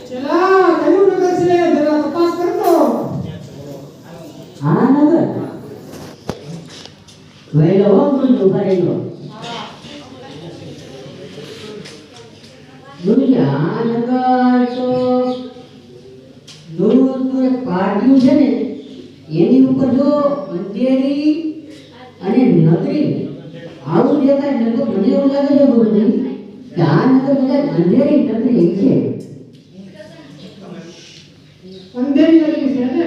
ચલા કયું નગર છે જરા તપાસ કરતો. હા નગર વેલો ગુરુજી ઉભા રહેજો. ગુરુજી આ નગર તો દૂર એક પાટિયું છે ને એની ઉપર જો અંધેરી અને નગરી આવું દેખાય લગભગ મને એવું લાગે છે ગુરુજી કે આ નગર કદાચ અંધેરી નગરી છે. અંધેરી નગરી છે ને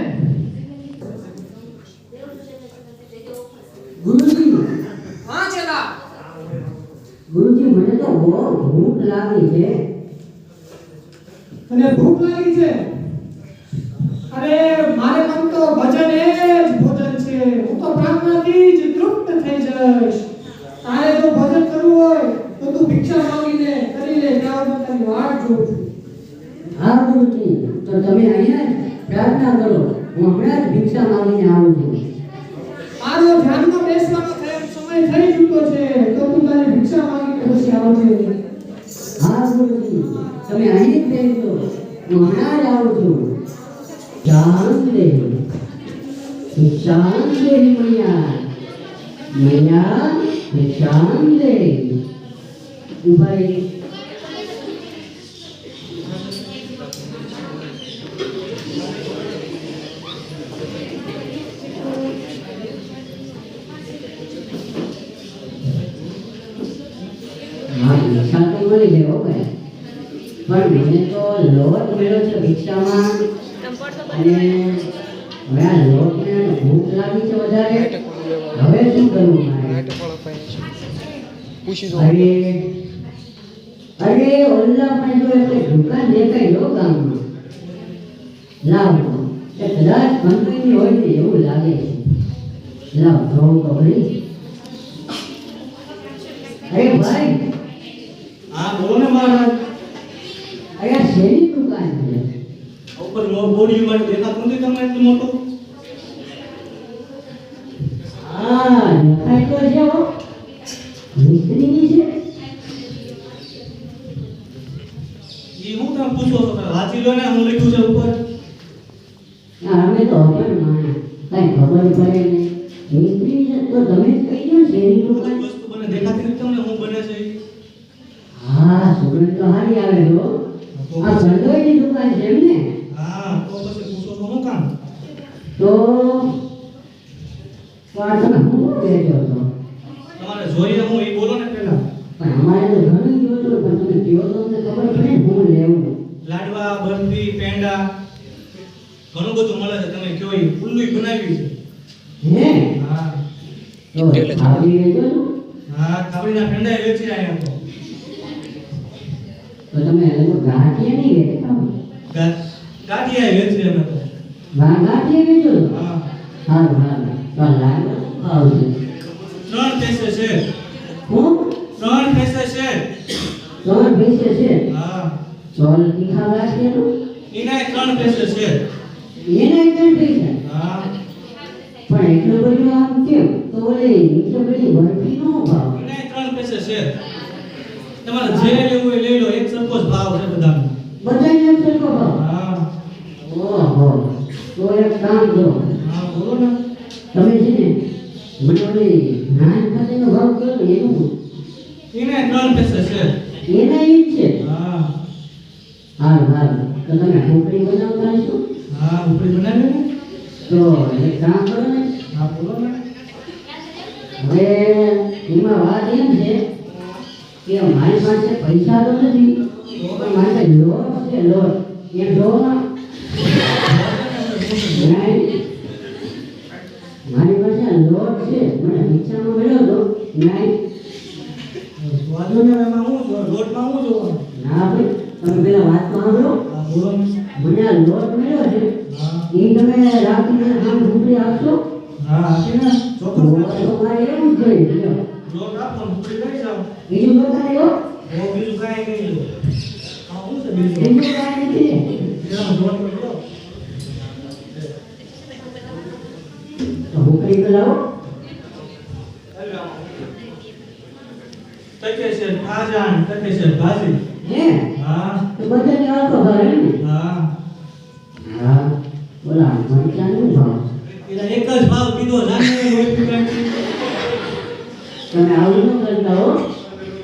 ગુરુજી? હા ચલા. ગુરુજી મને તો બહુ ભૂખ લાગી છે. અને ભૂખ લાગી છે? અરે મારે મન તો ભજન એ જ ભોજન છે. હું તો પ્રાર્થનાથી જ તૃપ્ત થઈ જઈશ. તારે જો ભજન કરવું હોય તો તું ભિક્ષા માંગીને કરી લે. ત્યાં હું તારી વાટ જોઉં છું. હા ગુરુજી, તો તમે અહીંયા પ્રાર્થના કરો, હું હમણાં જ ભિક્ષા માંગીને આવું છું. મારો ધ્યાનમાં બેસવાનો સમય થઈ ચૂક્યો છે તો તું તારી ભિક્ષા માંગીને પછી આવજે. હા ગુરુજી, તમે અહીં જ બેસો, હું હમણાં જ આવું છું. શાંતિ શાંતિ મૈયા મૈયા શાંતિ. ઉભા રહી. ભિક્ષા તો મળી જાય હો ભાઈ, પણ મને તો લોટ મળ્યો છે ભિક્ષામાં અને હવે આ લોટને ભૂખ લાગી છે વધારે. હવે શું કરવું મારે? અરે ઓલા પણ જો એટલે દુકાન દેખાય લો ગામમાં. લાવ એ કદાચ કંપની હોય ને એવું લાગે છે. લાવ જોઉં તો ખરી. અરે ભાઈ. હા બોલો ને મહારાજ. અરે આ શેની દુકાન છે? ઉપર બોડી માં દેખાતું નથી તમને એટલું મોટું? હા લખાય તો છે હો. મિસ્ત્રીની છે. ઈ હું તમે પૂછો છો? વાંચી લો ને હું લખ્યું છે ઉપર. અમે તો અભણ માણસ, કઈ ખબર પડે નહીં. મિસ્ત્રી છે તો તમે જ કહી દો શેની દુકાન. વસ્તુ બને દેખાતી નથી તમને હું બને છે ઈ? હા સુગંધ તો હારી આવે છો. આ ગંધોઈની દુકાન છે એમ ને? હા તો પછી પૂછો તો હું કામ? તો આ તમે શું કહેજો છો? તમારે જોઈએ હું ઈ બોલો ને પહેલા. પણ અમારે તો ઘણું જોતું, પણ તમે કહો તો અમને ખબર પડે ને હું લેવું. લાડવા, બરફી, પેંડા ઘણું બધું મળે છે. તમે કયો ઈ ઉલ્લુઈ બનાવી છે. હે? હા તો આવી રહેજો છો? હા થાબડીના પેંડા વેચી રહ્યા તો. તો તમે લગભગ ગાંઠિયા નહીં વેચતા હો? ગાંઠિયા વેચી અમે તો. ગાંઠિયા વેચો છો? હા હારું હારું. તો લાડવા આવશે. 3 પૈસે છે. હું 3 પૈસે છે. 3 પૈસે છે. હા ચોલ તીખા ગાંઠિયાનું એના 3 પૈસે છે. એના 3 પૈસા. હા પણ એટલું બધું આમ કેમ? તો ઓલી એટલું બધી બરફી નો ભાવ. એના 3 પૈસે છે. તમારે જે લેવું હોય લઈ લો. એક સરખો જ ભાવ છે બધાનો. બધાને એમ સરખો ભાવ. હા ઓહો. તો એક કામ કરો, હા બોલો ને. તમે છે ને મને ઓલી નાન ખાતેનો ભાવ કહો ને એનું એના 3 પૈસે છે. એના ઈ જ છે. હા હારું હારું. તો તમે ઢોકળી બનાવતા છો? હા ઉપડી બનાવી ને. તો એક કામ કરો ને, હા બોલો ને. હવે એમાં વાત એમ છે કે મારી પાસે પૈસા તો નથી, પણ મારી પાસે લોટ છે. લોટ એ જોવા મારી પાસે આ લોટ છે, મને રિક્ષામાં મળ્યો તો નહીં. વાંધો ને એમાં હું લોટમાં હું જોવાનું? ના ભાઈ, તમે પેલા વાત તો સાંભળો. હા બોલો ને. મને આ લોટ મળ્યો છે, હા એ તમે રાખીને આમ ઢોકળી આપશો? હા આપીને ચોક્કસ તો મારે એવું જ જોઈએ. લ્યો. લોટ આપો ને ઉપડી લઈ જાઓ. બીજું બતાવ્યો? બીજું કાંઈ નહીં. હા શું છે બીજું? બીજું કાંઈ નથી. એનો લોટ પકડો. તો ઢોકળી તો લાવો. તકે છે ખાજાન, તકે છે ભાજી. હે? હા હા તો બધાને આખો ભાવે ને હા હા બોલા મરચાં નું ભાવ એલા એક જ ભાવ કીધો જાને લોહી પીવડાવી તમે આવું ન કરતા હો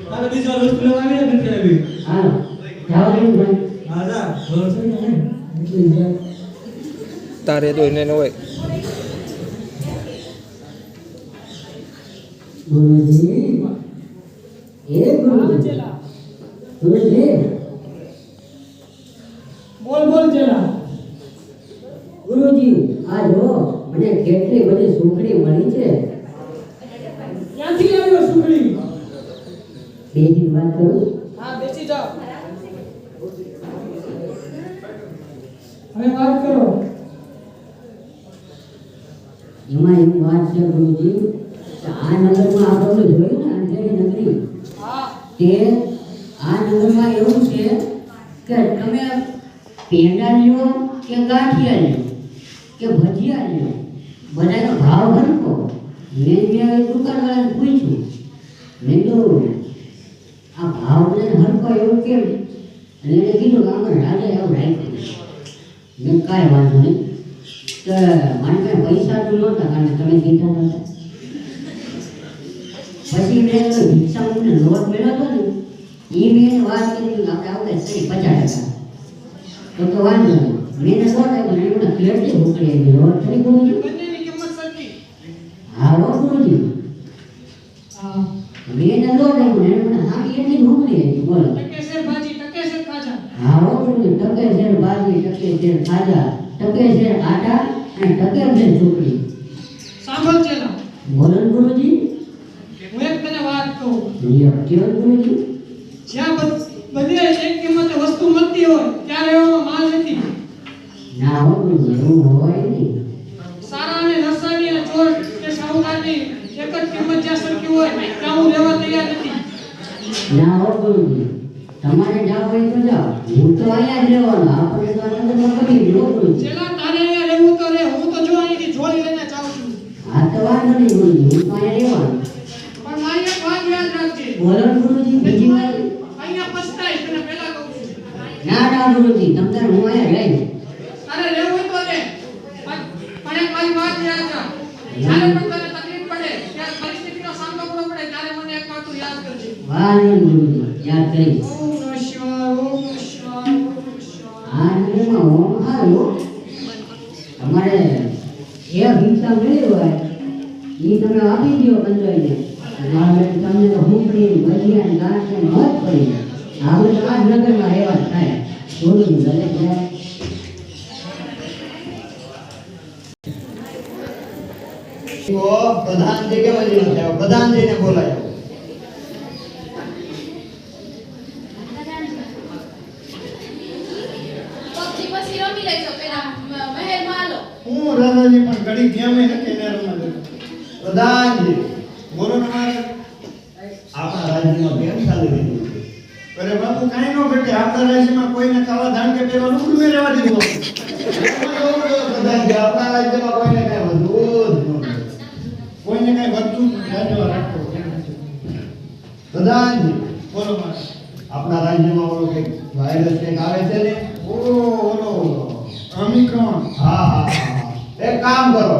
તારે બીજી વાર વસ્તુ લેવા આવી નથી આવી હાલો જાઓ ને ભાઈ હા જા ઘર છે ને તારે તો એને ન હોય ગુરુજી એ ગુરુજી ગુરુજી બોલ બોલ ચેલા. ગુરુજી આ જો મને કેટલી બધી સુખડી મળી છે ક્યાંથી આવ્યો સુખડી? બે દી વાત કરું હા બેસી જાઓ. હવે વાત કરો. એમાં એવું વાત છે ગુરુજી કે આ નગરમાં આપણે જોયું ને અંધેરી નગરી હા તે આ નગરમાં એવું છે કે તમે પેંડા લ્યો કે ગાંઠિયા લ્યો કે ભજીયા લ્યો બધાનો ભાવ હરખો. મેં દુકાનવાળાને પૂછ્યું મેં તો આ ભાવ બધાને હરખો એવું કેમ અને એને કીધું કે આમાં રાજા એવું રાખ્યું. મેં કાંઈ વાંધો નહીં કે મારી પાસે પૈસા તો નહોતા કારણ કે તમે કીધા નહોતા. પછી મેં ભિક્ષાનો લોટ મેળવ્યો હતો ને એ મેં એને વાત કરી કે આપણે આવડે કરી 50% તો વાંધો નહીં મેં એને લોટ આપ્યો ને એમને કેટલી ભૂખડી આવી લોટ થઈ ગુરુજી બંનેની કિંમત સરખી. હા રો ગુરુજી હા મેં એને લોટ આપ્યો ને એમને હા એટલી ભૂખડી આવી બોલો ટકે શેર ભાજી ટકે શેર ખાજા. હા રો ગુરુજી ટકે શેર બાજરી ટકે શેર ખાજા ટકે શેર આટા અને ટકે શેર સુખડી સાંભળ ચેલા, બોલો ને ગુરુજી હું એક તને વાત કહું. લ્યો કેવો ગુરુજી જ્યાં બધે એક કિંમતે વસ્તુ મળતી હોય ત્યારે એવામાં માલ નથી. ના હો ગુરુજી એવું હોય નહીં સારા અને નરસાની અને ચોર કે શાહુકારની એક જ કિંમત જ્યાં સરખી હોય ત્યાં હું રહેવા તૈયાર નથી. ના હો ગુરુજી તમારે જાવ હોય તો જાઓ હું તો અહીંયા જ રહેવાનો આપણે તો આનંદમાં કરી લો ગુરુજી ચેલા તારે અહીંયા રહેવું તો રહે, હું તો જો અહીંથી જોડી લઈને જાઉં છું. હા તો વાંધો નહીં ગુરુજી હું તો અહીંયા રહેવાનો પણ મારી એક વાત યાદ રાખજે, બોલો ને ગુરુજી બીજી વાત અહીંયા પછતાઈશ તને પહેલા કહું છું. ના ના ગુરુજી તમ તાર હું અહીંયા રહીશ તારે રહેવું તો રહે, પણ એક મારી વાત યાદ રાખ. જ્યારે પણ તને તકલીફ પડે ત્યારે પરિસ્થિતિનો સામનો કરવો પડે ત્યારે મને એક વાત યાદ કરજે. વાહ ગુરુજી યાદ કરીશ ઓમ નમઃ શિવાય, ઓમ નમઃ શિવાય, ઓમ નમઃ શિવાય. આ નગરમાં ઓમ હારું તમારે એ ભિક્ષા મળી હોય એ તમે આપી દો બંધોઈને મારા બેટા તમને તો હુંપડી ભજીયા ને ગાંઠિયા ને મોજ પડી આપણે તો આ જ નગરમાં રહેવા જ થાય ગુરુજી ભલે જાય પ્રધાનજી કેમ જ નથી આવ્યો? પ્રધાનજીને બોલાયો. પબજી પછી રમી લેજો પેલા મહેલમાં હાલો. હું રાજાજી પણ ઘડી ગેમ નથી ને રમવા દેતો. પ્રધાનજી બોલો ને મારે આપણા રાજ્યમાં કેમ ચાલી રહી છે? અરે બાપુ કાંઈ ન ઘટે આપણા રાજ્યમાં કોઈને કાળા ધાન કે પેલા લુગડું રહેવા દીધું પ્રધાનજી આપણા રાજ્યમાં કોઈને કાંઈ વધવું જ ન મળે. કોઈને કાંઈ વધતું રાજ્યમાં રાખતો પ્રધાનજી બોલો મારે આપણા રાજ્યમાં ઓલો કંઈક વાયરસ કંઈક આવે છે ને ઓલો ઓમિક્રોન હા હા હા એક કામ કરો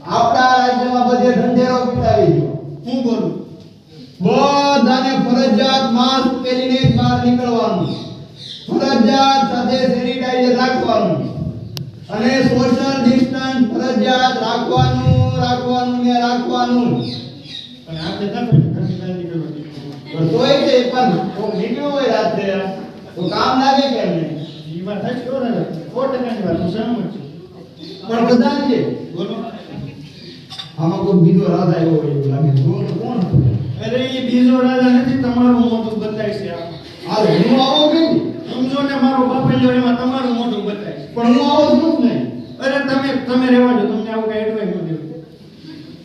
આપણા રાજ્યમાં બધે ઢંઢેરો પીટાવી દો હું બોલું બધાને ફરજિયાત માસ્ક પહેરીને જ બહાર નીકળવાનું ફરજિયાત સાથે સેનિટાઈઝર રાખવાનું અને સોશિયલ ડિસ્ટન્સ ફરજિયાત રાખવાનું ને રાખવાનું અને આપણે તોય તે પણ કોક નીકળ્યો હોય રાત્રે તો કામ લાગે કેમ નહીં ઈ વાત થાય છે ને 100% વાત હું સહમત છું પણ પ્રધાનજી બોલો આમાં કોઈ બીજો રાજા એવો હોય એવું લાગે બોલો કોણ અરે એ બીજો રાજા નથી તમારું મોઢું બતાય છે હાલ હું આવો કે સમજો ને મારો બાપ જો એમાં તમારું મોઢું બતાય પણ હું આવો છું જ નહીં અરે તમે રહેવા દો તમને આવું કઈ એડવાઇસ ન દેવું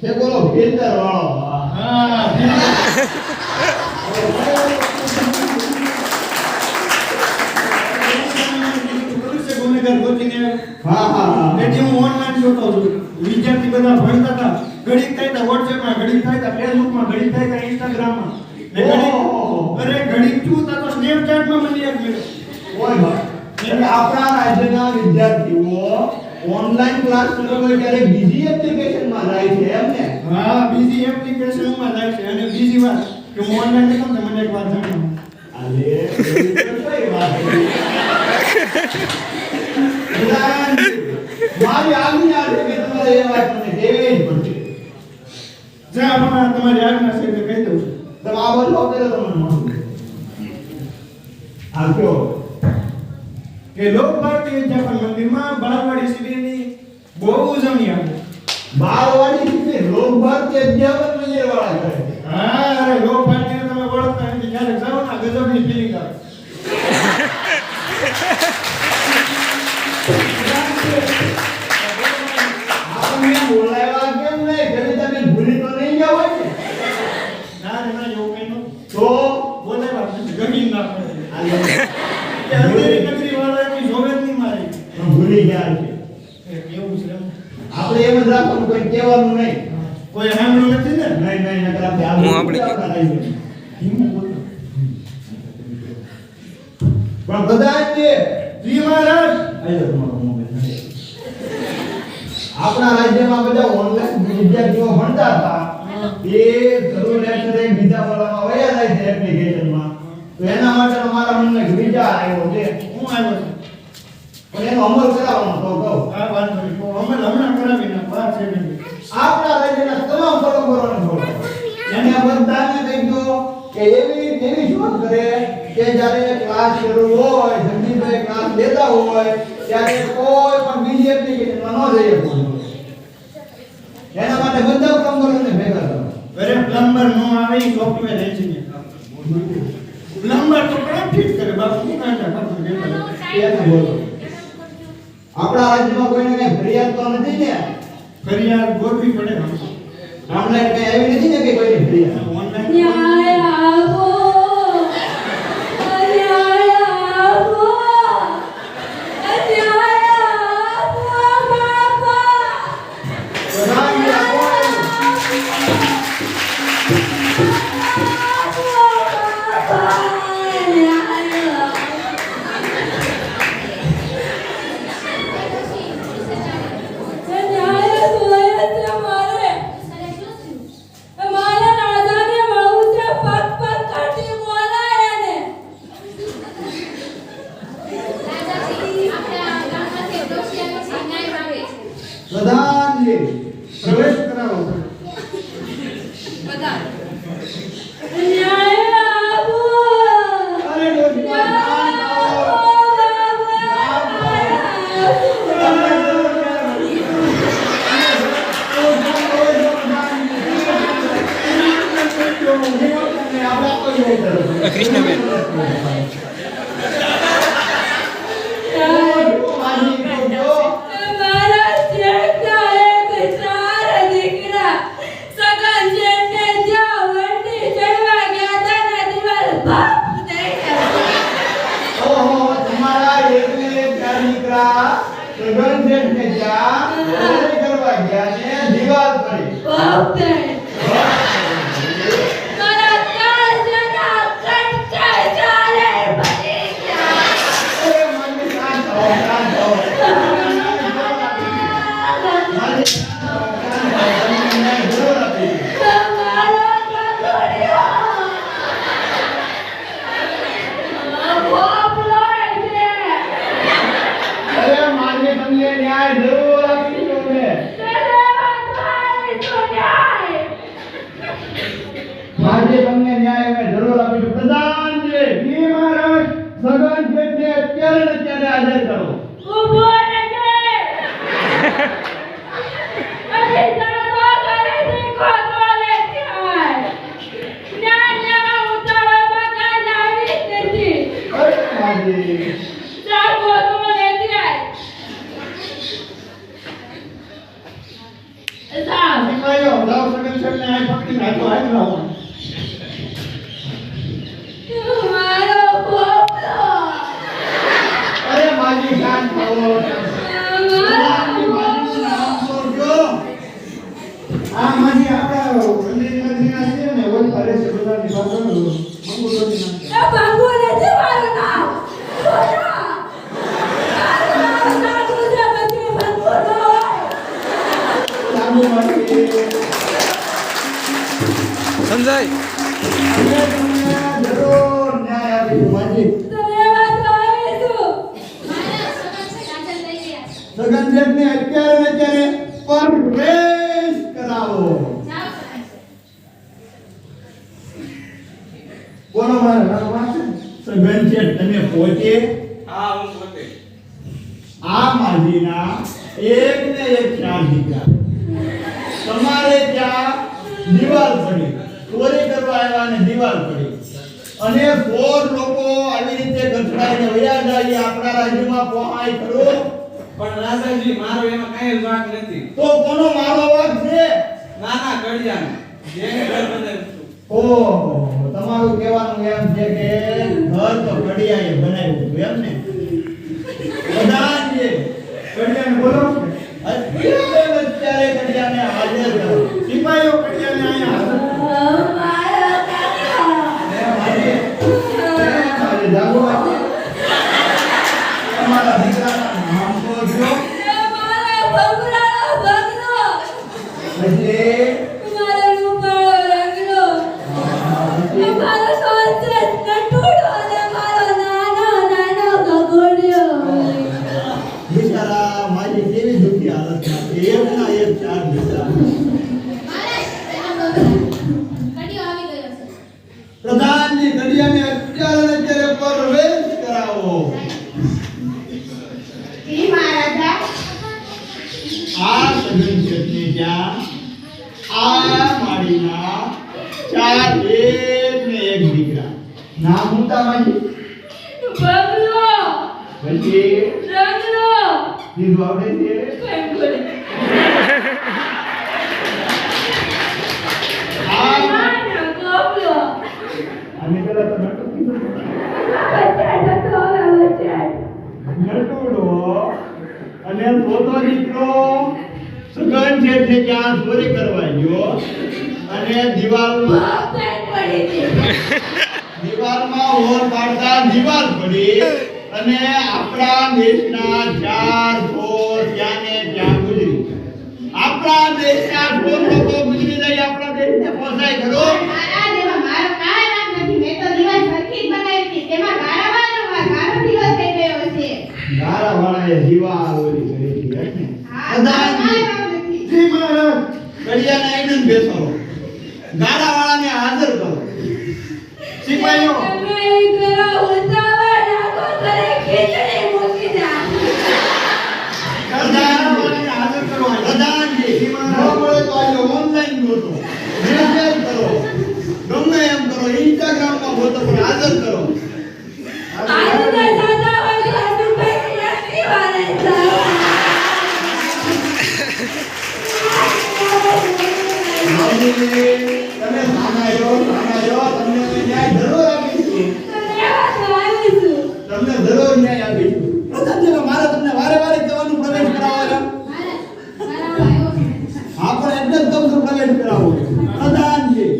એ બોલો ફિલ્ટર વાળો હા હા હા તેથી હું ઓનલાઈન જોતો છું વિદ્યાર્થી બધા ભણતા હતા ઘડીક થાય તો વોટ્સએપમાં ઘડીક થાય તો ફેસબુકમાં ઘડીક થાય તો ઇન્સ્ટાગ્રામમાં અરે ઘડીક છું તો સ્નેપચેટમાં મને એક મળ્યો એટલે આપણા રાજ્યના વિદ્યાર્થીઓ ઓનલાઈન ક્લાસ શરૂ હોય ત્યારે બીજી એપ્લિકેશનમાં જાય છે એમ ને? હા બીજી એપ્લિકેશનમાં જાય છે અને બીજી વાત કે હું ઓનલાઈન એકમ તો મને એક વાર જણાવો. અરે એવી તો કઈ વાત નથી. મારી આજ્ઞા છે કે તમારે એ વાત મને કહેવી જ પડશે. જ્યાં પણ તમારી આજ્ઞા છે એટલે કહી દઉં છું. તમે આ બધું આપેલો તમને મળું આ કયો કે લોક ભારતી વિદ્યાપીઠ મંદિરમાં બાળવાડી શિબિરની બહુ ઉજવણી આવે. બાળવાડી શિબિર લોક ભારતીય અધ્યાપન મંદિર વાળા કરે છે. હા અરે લોક ભારતીને તમે ઓળખતા નથી ક્યારેક જાઓ ને ગજબની ફીલિંગ આવે. આપણને બોલાવ્યા કેમ નહીં? કદી તમે ભૂલી તો નહીં ગયા હોય ને? ના રે ના એવું કઈ નહોતું. તો બોલાવ્યા નથી ગમી ના પડે. આ લો. કે અંધેરી નગરી વાળા એની જોવે જ નહીં મારી. પણ ભૂલી ગયા છે. એવું છે એમ. આપણે એમ જ રાખવાનું, કોઈ કહેવાનું નહીં. કોઈ સાંભળ્યું નથી ને? નહીં નહીં નકર આપણે આ હું આપણે આપણા રાઈઝ. ધીમું બોલો. પણ બધા જ છે. જી મહારાજ આયો તમારો મોબાઈલ. આપણા રાજ્યમાં બધા ઓનલાઈન વિદ્યાર્થીઓ ભણતા હતા. એ જરૂર લેક્ચર એક બીજા વાળામાં વયા જાય છે એપ્લિકેશનમાં. તો એના માટે અમારા મનમાં એક વિચાર આવ્યો છે. હું આવ્યો છું. પણ એનો અમલ કરાવવાનો તો કહું. આ વાંધો નહીં. તો અમે હમણાં કરાવી નાખો. આ છે નહીં. આપણા રાજ્યના તમામ પરંપરાઓને બોલાવો. એને બધાને કહી દો કે એવી શોધ કરે કે જ્યારે ક્લાસ શરૂ હોય, જગદીશભાઈ ક્લાસ લેતા હોય ત્યારે કોઈ પણ બીજી એપ્લિકેશનમાં ન જઈએ બોલો. એના માટે બધા પ્લમ્બરોને ભેગા કરો. અરે પ્લમ્બર નો આવે ઈ સોફ્ટવેર એન્જિનિયર. પ્લમ્બર તો કેમ ફિટ કરે બાપુ શું કાંટા ખાતું દેતા. એને બોલો. આપણા રાજ્યમાં કોઈને કઈ ફરિયાદ તો નથી ને? ફરિયાદ ગોઠવી પડે ને. ઓનલાઈન કઈ આવી નથી ને કે કોઈની ફરિયાદ? ઓનલાઈન ન્યાય આપો ન્યાય આપો ન્યાય આપો બાપા પ્રધાનજી આપો. પ્રધાનજી પ્રવેશ કરાવો. અરે ડોશીમાં શાંત થાઓ. કૃષ્ણબેન અમે તમને જરૂર ન્યાય આપીશું માજી. સગન જેઠને અત્યારે ને અત્યારે પ્રવેશ કરાવો. કોનો મારા વાત છે? સગન છે તમે પોતે હા હું પોતે આ માજીના એક ને એક ચાર દીકરા. તમારે ત્યાં દિવાલ પડી, ચોરી કરવા આવ્યા ને દિવાલ પડી અને 4 લોકો આવી રીતે ગંઠડાઈને વયા જાય. એ આપણા રાજ્યમાં પહોંચાય ખરો? પણ રાજાજી મારો એમાં કાંઈ જ વાંક નથી. તો કોનો મારો વાંક છે? નાના કડિયાનો જેને ઘર બનાવ્યું. ઓહો, તમારું કહેવાનું એમ છે કે ઘર તો કડિયાએ બનાવ્યું હતું એમ ને? બધાએ કડિયાને બોલો. અત્યારે કડિયાને હાજર કરો. સિપાહીઓ કડિયાને અહીંયા હાજર કરો. જાગો આજે. તમારા દીકરાના નામ તો જો. એટલે બિચારા મારી કેવી દુઃખી હાલતમાં છે. એકના એક ચાર દીકરા. પ્રધાનજી કડિયાને અત્યારે ને અત્યારે પ્રવેશ કરાવો. આ સગન શેઠને ત્યાં આ માળીના ચાર એક ને એક દીકરા. નામ હું તમારી? પછી દીધું આવડે છે? આને પેલા તો નટુ કીધું. નટુડો અને પોતો દીકરો સગન શેઠને ત્યાં ચોરી કરવા ગયો અને દિવાલમાં ઓર પાડતા દિવાલ પડી અને આપણા દેશના 4 ચોર ત્યાં ને ત્યાં ગુજરી. આપણા દેશના 4 લોકો ગુજરી જાય આપણા દેશને પહોંચાય ખરો? ગારાવાળાએ દિવાલ ઓલી કરી હતી હે ને? જી મહારાજ કડિયાને આવીને બેસાડો. ગારાવાળાને હાજર કરો. સિપાહીઓ ગારાવાળાને હાજર કરો. પ્રધાનજી ન મળે તો આજે ઓનલાઈન ગોતો, મેસેજ કરો, ગમે એમ કરો, ઇન્સ્ટાગ્રામમાં ગોતો પણ હાજર કરો. તમે નાના છો, તમને ન્યાય જરૂર આપીશું. તમને જરૂર ન્યાય આપીશું. પ્રધાનજી મારે તમને વારે વારે કહેવાનું પ્રવેશ કરાવો છે. હા પણ એટલે જ કહું છું પ્રવેશ કરાવો. પ્રધાનજી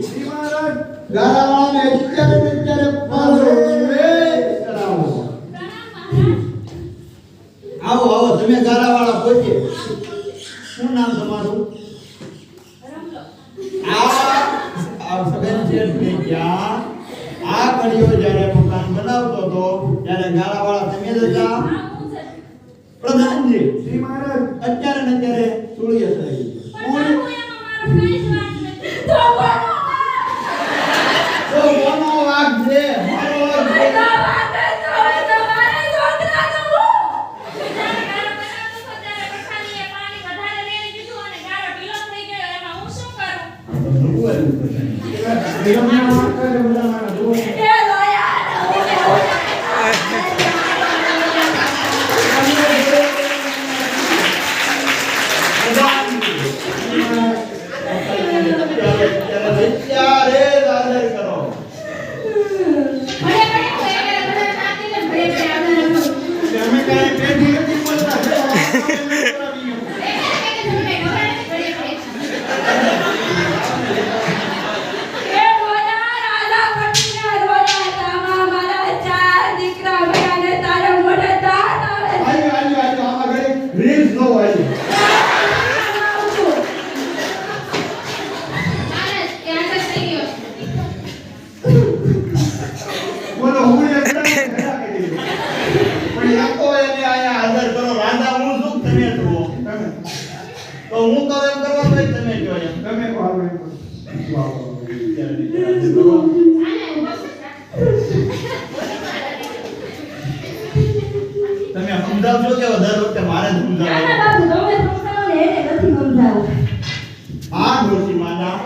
ગારાવાળાને અત્યારે ને અત્યારે પ્રવેશ કરાવો. આવો આવો તમે ગારાવાળા પહોંચે. શું નામ તમારું? આ સગન શેઠને ત્યાં આ કડિયો જ્યારે મકાન બનાવતો હતો ત્યારે ગારાવાળા તમે જ હતા? પ્રધાનજી શ્રી મહારાજ અત્યારે ને અત્યારે સુળીએ થઈ તો કોનો વાગ છે? મારો વાગ છે. નાખો એને આયા હાજર કરો. રાજા હું છું, તમે જુઓ. તો હું કહું એમ કરવાનું હોય, તમે કહો એમ. તમે કહો હાલો એમ કરો. વાહ, વાહ, વાહ. ત્યારે હાજર કરો. તમે સમજાવશો કે દર વખતે મારે જ સમજાવવું? આ ડોશી માના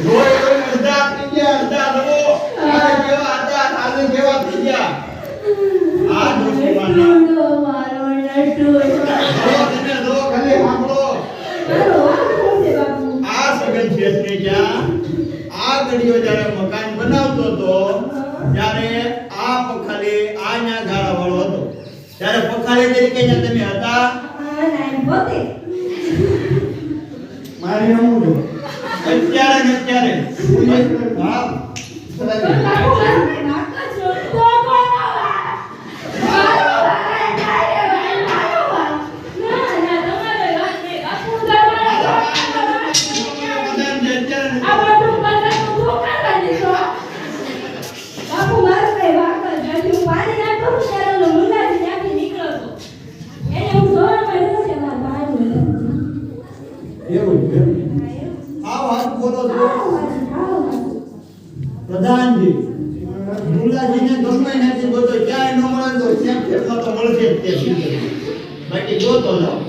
રોય રોય અડધા થઈ ગયા, અડધા રવો. આજે કેવા હતા, આજે કેવા થઈ ગયા. આ ડોશી માના તમે રો ખાલી સાંભળો. આ સગન શેઠને જ્યાં આ ગડીઓ જ્યારે મકાન બનાવતો હતો ત્યારે આ પખાલી આના ગાળા વાળો હતો. ત્યારે પખાલી તરીકે જ્યાં તમે હતા મારી આવું જો અત્યારે ને અત્યારે હા એવું છે. આ વાત બોલો છો પ્રધાનજી. મુલાજીને ગમે નથી બોલતો, ક્યાંય ન મળે તો ક્યાંક કેટલા તો મળશે જ તે સિંગર. બાકી જોતો જાઓ.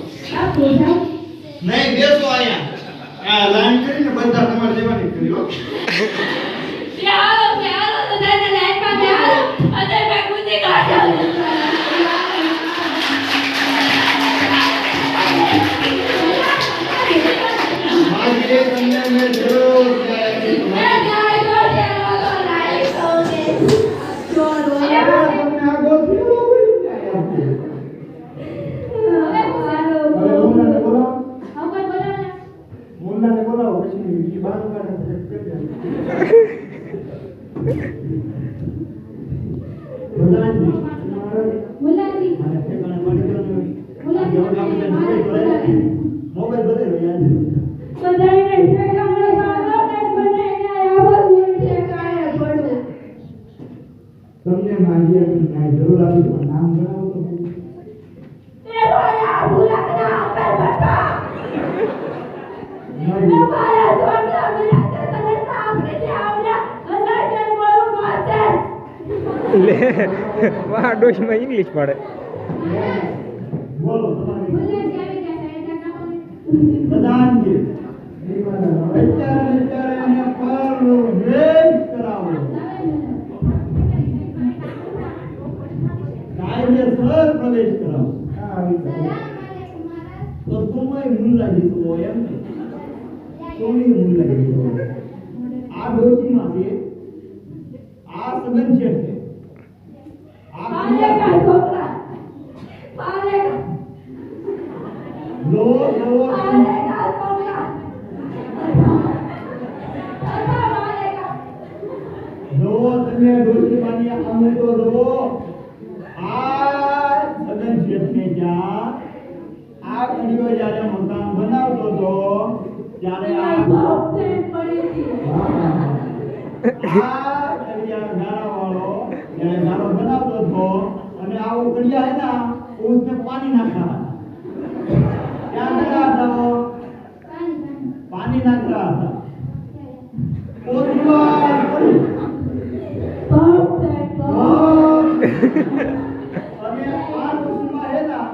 નહીં બેસો અહીંયા. આ લાઈન કરીને બધા તમારે દેવાની કરી હો. આજે તમને મેં જરૂર તમને આ ગોઠવી હવે મુન્નાને બોલાવો. મુન્નાને બોલાવો પછી ઈ બાનું કાઢે પ્રધાનજી મારે ઠેકાણે પાડી દેવાનું. મોબાઈલ બદલો યાર. તમને માંગી કાંઈ જરૂર આપી તો નામ જણાવો તો. વાહ ડોશમાં ઇંગ્લિશ પડે. બોલો તમારી પ્રધાનજી. અત્યારે એને પરવેશ કરાવો. કાયદેસર પ્રવેશ કરાવો. તો તુમે મુલ્લાજી છો એમ ને? તુમે મુલ્લાજી છો. આ ડોશીમાંથી આ સગન છે આ લો લો તમે ડોશી માની અમે તો લો. આ સગન શેઠને જ્યાં આ કડીઓ જ્યારે મકાન બનાવતો હતો ત્યારે આ કડિયા ગાળાવાળો જ્યારે ગાળો બનાવતો હતો અને આ કડિયા હે ના उसमें पानी नाख रहा था. क्या कर रहा था वो? पानी नाख रहा था. वो दीवार पड़ी. અને આ ડોશીમાં હે ના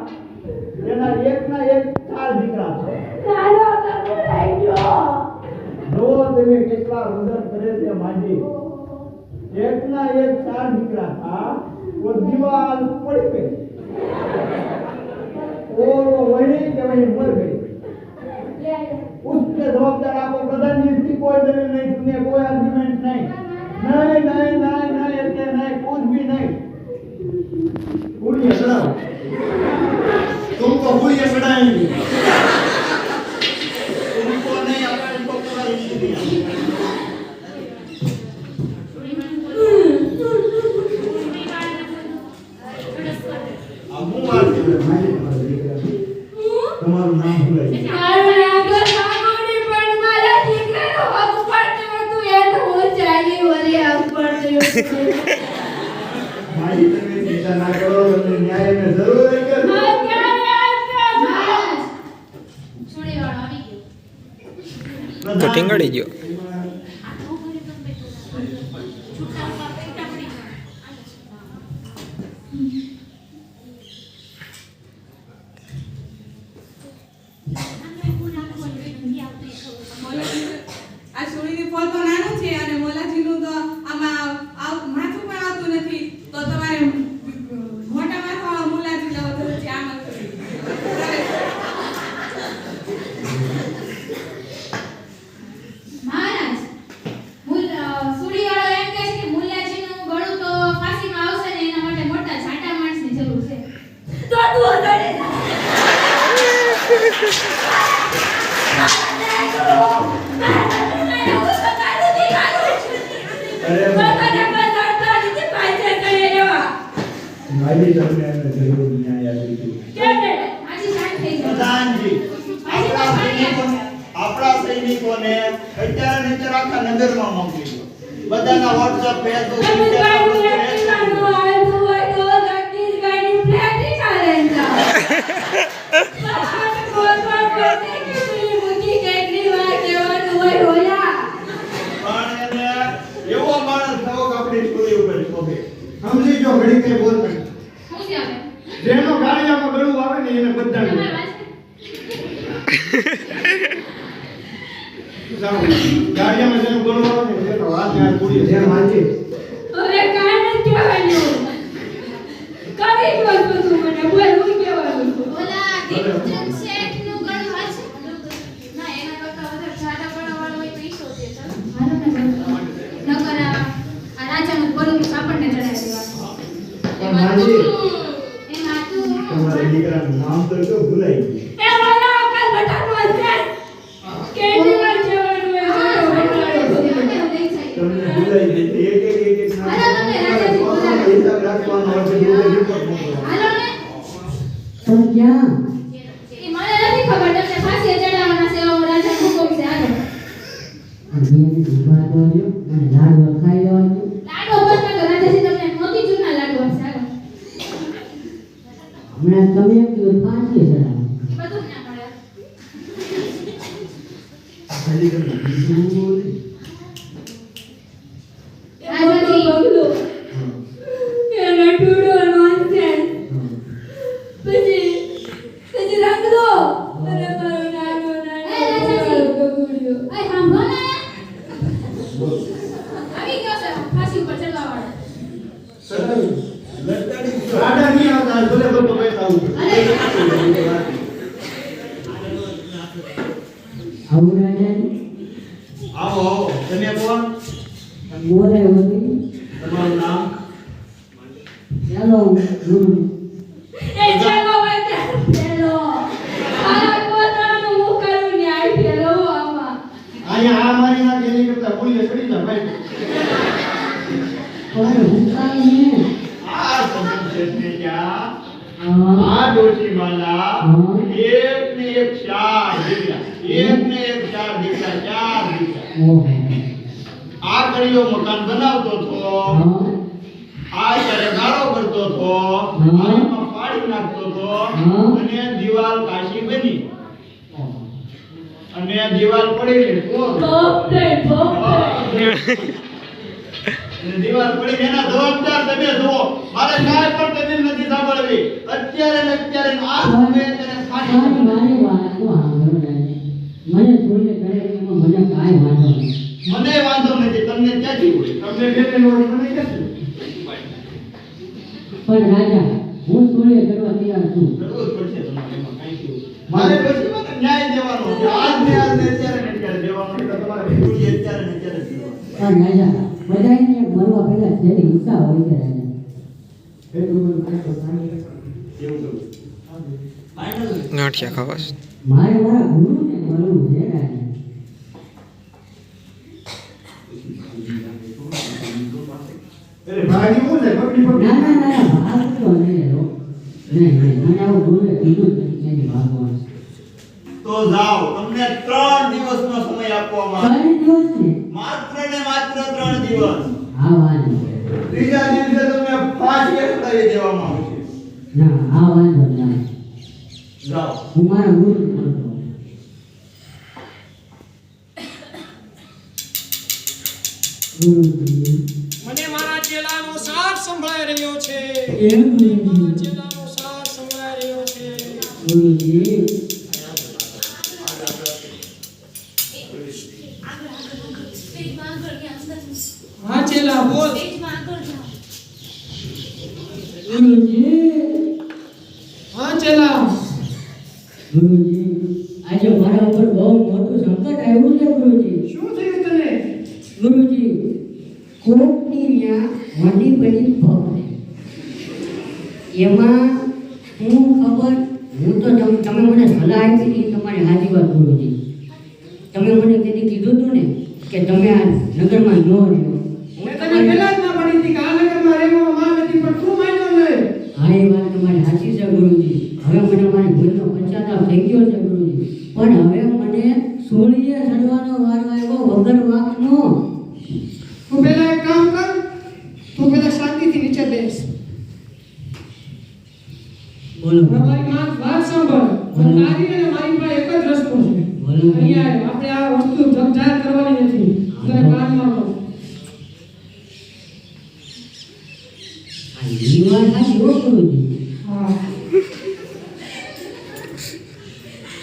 એના એકના એક ચાર દીકરા છે. જો તમે કેટલા રુદન કરે છે માજી. એકના એક ચાર દીકરા था वो दीवार पड़ गई और वो वहीं के वहीं मर गई. उसके जवाबदार आपको प्रधान जी की कोई दलील नहीं सुनिए, कोई आर्गुमेंट नहीं. नहीं नहीं नहीं नहीं ऐसे नहीं, कुछ भी नहीं. पूरी चढ़ाओ. तुमको पूरी चढ़ाएंगे. तुमको नहीं, अपन को पूरा हिस्सा दिया. अब वो बात તમારું નામ ભૂલાઈ ગયું. મારી તમે ચિંતા ના કરો, તમને ન્યાયને જરૂર નહીં કે મહારાજ છોડીવાળો આવી ગયો. તો ટીંગડી ગયો. આ છોડીની ફળ તો નાનું છે અને મોલાજીનું તો આમાં માથું પણ આવતું નથી, તો તમારે મોટા માથાવાળો મોલાજી લેવો તો છે આમાં. મહારાજ સુડીવાળો એમ કહે છે કે મુલ્લાજીનું ગળું તો ફાંસીમાં આવશે ને એના માટે મોટા છાંટા માણસની જરૂર છે. તો તું અગડે મારી તમને એને જરૂર ન્યાય આપી દીધું. પ્રધાનજી, આપણા સૈનિકોને અત્યારે નીચે આખા નગરમાં મોકલી દો. બધાના WhatsApp, Facebook, પણ એને એવો માણસ થવો કે આપણી છોરી ઉપર શોભે. સમજી જો ઘડી કઈ બોલ નહીં. શું છે હવે? જેનો ગાળિયામાં ગળું આવે ને એને બધા તમારે વાત છે? ગાળિયામાં જેનું ગળું આવે ને એનો વાત યાર પૂરી જેમ વાંચી હવે કાંઈ નથી કહેવાનું. કરી દો તો તું મને બોલ, હું કહેવાનું છું. ઓલા દીપચંદ શેઠનું ગળું વાત છે? ના, એના કરતાં વધારે જાડા ગળાવાળો હોય તો ઈ શોધે છે. હાલો ને ગળું. નકર આ રાજાનું ગળું તો આપણને ચડાવી દેવાનું. એમાં તું તમારા દીકરાનું નામ તો જો ભૂલાઈ ગયું. એ બોલો કાલ બટાનો છે. કેવી વાર જવાનું હોય તમને ભૂલાઈ ગઈ. એક નામ હાલો તમે રાજાજી બોલાવો. હિસાબ રાખવાનો હોય તો બીજે રિપોર્ટ મોકલો. હાલો ને. પણ ક્યાં? ઈ મને નથી ખબર તમને ફાંસીએ ચડાવવાના છે એવો રાજાનો હુકમ છે. હાલો. અને ઉભા તો રહ્યો અને લાડવો ખાઈ લેવાનો. લાડવો બસ તો રાજાજી તમને મોતીચૂરના લાડુ આપશે. હાલો. હમણાં તમે એમ કીધું ફાંસીએ ચડાવો. ઈ બધું ના મળે. હજી તમે બીજું બોલો. રાજાજી બગલો એનો ટૂડો નોનસે પછી રંગ દો અને મારો નાનો ગગુડિયો. એ સાંભળો ને. આવી ગયો છે ફાંસી ઉપર ચડવાવાળો. આડા નહીં આવતા ભલે ભલે પૈસા આવું. આવું રાજાજી આવો આવો. તમે કોણ? બોલે હોતી. તમારું નામ? ચાલો ગુરુ. એ ચાલો વાતે પેલો આ પોતાનું હું કરું ને આઈ પેલો આમાં અહીંયા આ મારી નાખે એની કરતા પુલિસ ચડી જા ભાઈ. પણ હુકાઈ ને. આ સમજને ક્યાં હા. આ ડોશીમાના હા. એક ને એક ચાર દીકરા, એક ને એક ચાર દીકરા, ચાર દીકરા. ઓહો. આ કડીઓ મકાન બનાવતો હતો, હા. આ ત્યારે ગાળો કરતો હતો, આમાં પાડી નાખતો હતો, અને દીવાલ કાશી બની અને દીવાલ પડી ને તો બોપે અને દીવાલ પડી એના જવાબદાર તમે જુઓ. મારે કાંઈ પણ તમે નથી સાંભળવી. અત્યારે ને અત્યારે આ સમયે તેને ફાંસી મારી મારી વાત તો સાંભળો રાજા. મને છોડીને કરે એમાં મને કાંઈ વાંધો નહીં. મને વાંધો નથી. તમને ક્યાંથી હોય? તમને બે ત્રણ વર્ષ મને ક્યાંથી? પણ રાજા હું છોડીને કરવા તૈયાર છું. કરવું જ પડશે તમારે એમાં કાંઈ થયું. મારે પછી મને ન્યાય દેવાનો છે. આજ ને અત્યારે ને અત્યારે દેવાનો છે. તો તમારે ભૂલી અત્યારે ને અત્યારે જ દેવાનો. પણ રાજા બધાને મરવા પહેલા જેની ઈચ્છા હોય છે રાજા. એવું કરું. ફાઇનલ ગાંઠિયા ખાવા છે. મારે મારા ગુરુને મળવું છે રાજા. અરે ભાગી હું છે પકડી પકડી. ના ના ના ભાગ તો નહીં લો. નહીં નહીં મને આવું ગુરુએ કીધું જ નથી ક્યાંથી ભાગવાનું. તો જાઓ. તમને 3 દિવસનો સમય આપવામાં આવે. 3 દિવસ ને માત્ર ને માત્ર 3 દિવસ. આ વાંધો ત્રીજા દિવસે તમને ફાંસી ચડાવી દેવામાં આવશે. ના આ વાંધો ના જાઓ. હું મારા ગુરુ બોલતો ગુરુજી મને મારા ચેલાનો સાથ સંભળાઈ રહ્યો છે એમ ગુરુજી મારા ચેલાનો સાથ સંભળાઈ રહ્યો છે ગુરુજી સ્ટેજમાં આગળ ગયા અંદર હા ચેલા બોલ સ્ટેજમાં આગળ જાઓ ગુરુજી હા ચેલા ગુરુજી આજે મારા ઉપર બહુ મોટું સંકટ આવ્યું છે ગુરુજી શું થયું તને ગુરુજી કોકની ત્યાં વડી બની ભક્ત એમાં હું ખબર હું તો તમે મને સલાહ આપી હતી તમારી હાજી વાત ગુરુજી તમે મને તેથી કીધું હતું ને કે તમે આ નગરમાં ન રહ્યો મેં તને પહેલા જ ના પડી હતી કે આ નગરમાં રહેવામાં માં નથી પણ તું માન્યો નહીં હા એ વાત તમારી સાચી છે ગુરુજી હવે મને મારી ભૂલનો પશ્ચાતાપ થઈ ગયો છે ગુરુજી પણ હવે મને સોળીએ ચડવાનો વારો આવ્યો વગર વાંકનો તું પહેલા એક કામ કર તું પહેલા શાંતિથી નીચે બેસ બોલો મારી વાત સાંભળ તારી અને મારી પાસે એક જ રસ્તો છે બોલો. અહીંયા આપણે આ વસ્તુ જાહેર કરવાની નથી તને કાનમાં લો આ ઈ વાત સાચી હો ગુરુજી હા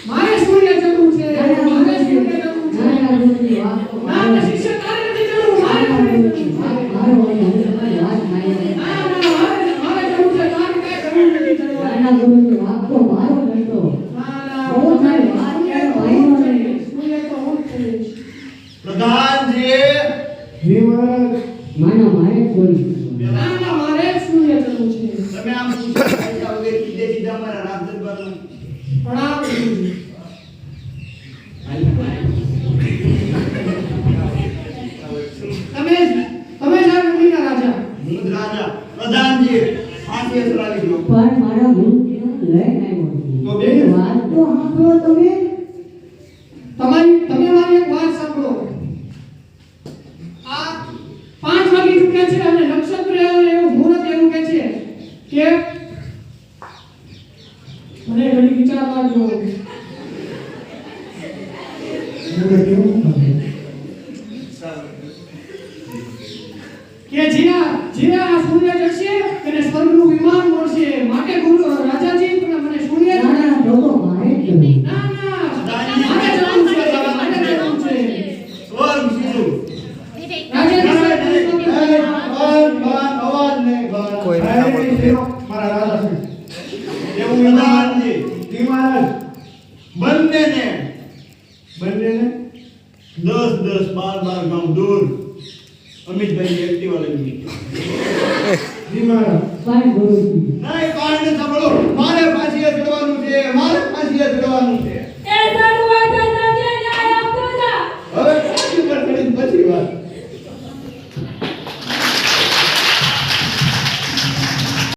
મારે સૂર્ય જરૂર છે મારે સૂર્ય જરૂર છે ના ના ગુરુજી વાંકો ના ના શિષ્ય તારે નથી જરૂર મારે જરૂર છે મારો હોય હવે તમારી વાત માની ના ના મારે જરૂર છે તારે કાંઈ જરૂર નથી ના જરૂર ના ગુરુજી વાંકો મારો રસ્તો ના ના બહુ મારી વાત સૂર્ય તો કહેવાય હું જ નહીં. છું. સૂર્ય તો હું જ છું. પ્રધાનજી માના મારે ચોરી ના ના મારે સૂર્ય જરૂર છે તમે આમ પૂછ્યા વગર કીધે સીધા મારા રાજ દરબારમાં પ્રણામ ગુરુજી. તમે જાઓ નગરીના રાજા હું જ રાજા પ્રધાનજી ફાંસી ચડાવી દો. પણ મારા ગુરુજીને લઈને આવ્યો તો છું. બે એ વાત તો સાંભળો તમે તમે મારી એક વાત સાંભળો આ 5 વાગી ચૂક્યા છે અને નક્ષત્ર એવું મુહૂર્ત એવું કહે છે કે મને ઘણી વિચારવા દો કે જ્યાં આ સૂર્ય જશે તેને સ્વર્ગનું વિમાન મળશે માટે ગુરુ રાજાજી મને સૂર્ય ના ના તો મારે જ જરૂર. ના ના મારે જરૂર છે મારે જરૂર છે સ્વર્ગ સીધું. રાજાજી સાહેબ અવાજ નહીં કોઈ નહીં સાંભળતું. મારા રાજા છે એવું પ્રધાનજી જી મહારાજ બંનેને બંનેને 10-10 12 ગામ દૂર અમિતભાઈ એક્ટિવા લઈ ગઈ. જી મહારાજ પણ ગુરુજી ના એ કારણે સાંભળો મારે પાછી એ